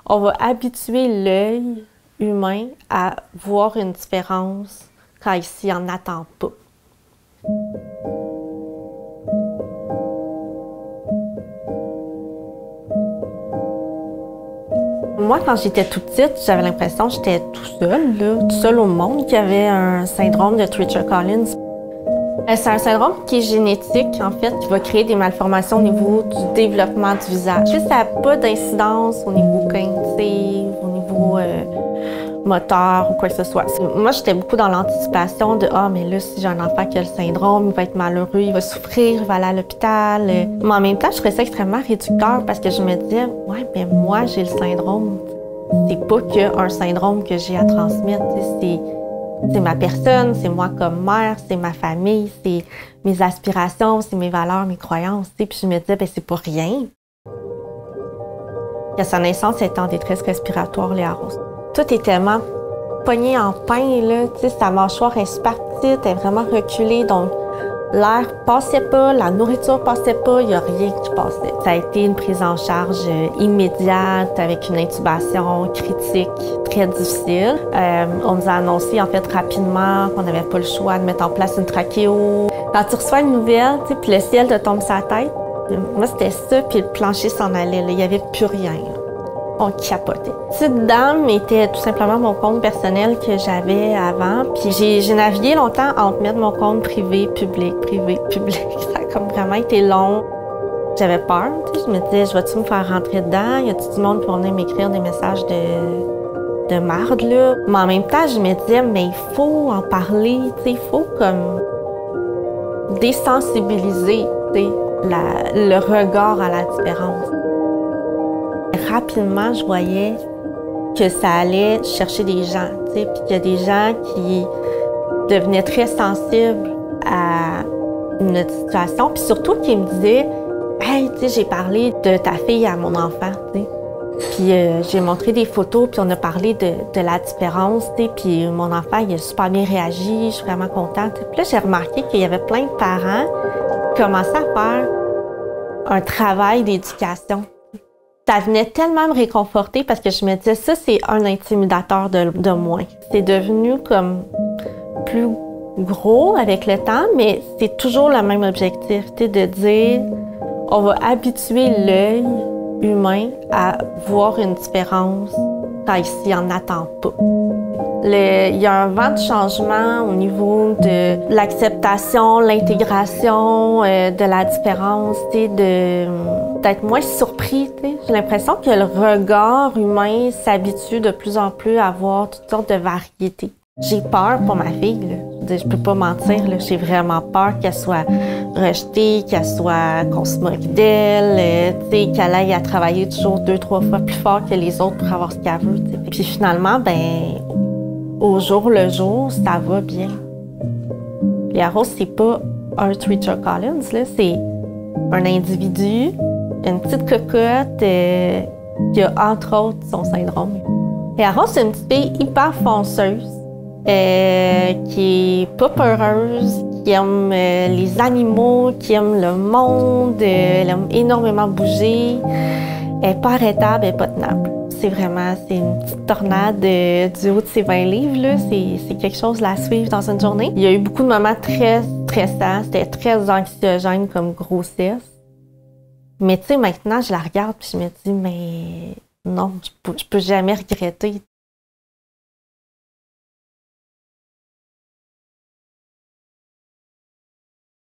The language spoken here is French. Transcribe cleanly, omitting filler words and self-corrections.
On va habituer l'œil humain à voir une différence quand il s'y en attend pas. Moi, quand j'étais toute petite, j'avais l'impression que j'étais tout seul au monde, qui avait un syndrome de Treacher-Collins. C'est un syndrome qui est génétique, en fait, qui va créer des malformations au niveau du développement du visage. Ça n'a pas d'incidence au niveau cognitif, au niveau moteur ou quoi que ce soit. Moi, j'étais beaucoup dans l'anticipation de « Ah, mais là, si j'ai un enfant qui a le syndrome, il va être malheureux, il va souffrir, il va aller à l'hôpital. » Mais en même temps, je trouvais ça extrêmement réducteur parce que je me disais « Ouais, mais moi, j'ai le syndrome. C'est pas qu'un syndrome que j'ai à transmettre. C'est ma personne, c'est moi comme mère, c'est ma famille, c'est mes aspirations, c'est mes valeurs, mes croyances. » Puis je me disais « Ben, c'est pas rien. » À sa naissance, elle était en détresse respiratoire, Léa Rose. Tout est tellement pogné en pain, là. Sa mâchoire est super petite, elle est vraiment reculée, donc l'air passait pas, la nourriture passait pas, il n'y a rien qui passait. Ça a été une prise en charge immédiate avec une intubation critique très difficile. On nous a annoncé en fait rapidement qu'on n'avait pas le choix de mettre en place une trachéo. Quand tu reçois une nouvelle, puis le ciel te tombe sur la tête, moi c'était ça, puis le plancher s'en allait, là. Il n'y avait plus rien. Là. On capotait. Petite Dame était tout simplement mon compte personnel que j'avais avant. Puis j'ai navigué longtemps entre mettre mon compte privé, public, privé, public. Ça a comme vraiment été long. J'avais peur. Je me disais, je vais-tu me faire rentrer dedans? Y a-t-il du monde qui va venir m'écrire des messages de marde, là? Mais en même temps, je me disais, mais il faut en parler. Il faut comme désensibiliser le regard à la différence. Rapidement, je voyais que ça allait chercher des gens, puis qu'il y a des gens qui devenaient très sensibles à notre situation, puis surtout qui me disaient « Hey, j'ai parlé de ta fille à mon enfant, puis j'ai montré des photos, puis on a parlé de la différence, puis mon enfant, il a super bien réagi, je suis vraiment contente. » Puis là, j'ai remarqué qu'il y avait plein de parents qui commençaient à faire un travail d'éducation. Ça venait tellement me réconforter parce que je me disais, ça, c'est un intimidateur de moins. C'est devenu comme plus gros avec le temps, mais c'est toujours le même objectif, de dire, on va habituer l'œil humain à voir une différence quand il s'y en attend pas. Il y a un vent de changement au niveau de l'acceptation, l'intégration, de la différence, d'être moins surpris. J'ai l'impression que le regard humain s'habitue de plus en plus à voir toutes sortes de variétés. J'ai peur pour ma fille, là. Je peux pas mentir, j'ai vraiment peur qu'elle soit rejetée, qu'on se moque d'elle, qu'elle aille à travailler toujours 2-3 fois plus fort que les autres pour avoir ce qu'elle veut. Puis finalement, au jour le jour, ça va bien. Léa Rose, c'est pas un Treacher-Collins, c'est un individu, une petite cocotte qui a entre autres son syndrome. Léa Rose, c'est une petite fille hyper fonceuse, qui est pas peureuse, qui aime les animaux, qui aime le monde, elle aime énormément bouger. Elle n'est pas arrêtable, elle n'est pas tenable. C'est une petite tornade du haut de ses 20 livres. C'est quelque chose à suivre dans une journée. Il y a eu beaucoup de moments très stressants. C'était très anxiogène comme grossesse. Mais tu sais, maintenant, je la regarde et je me dis, mais non, je peux jamais regretter.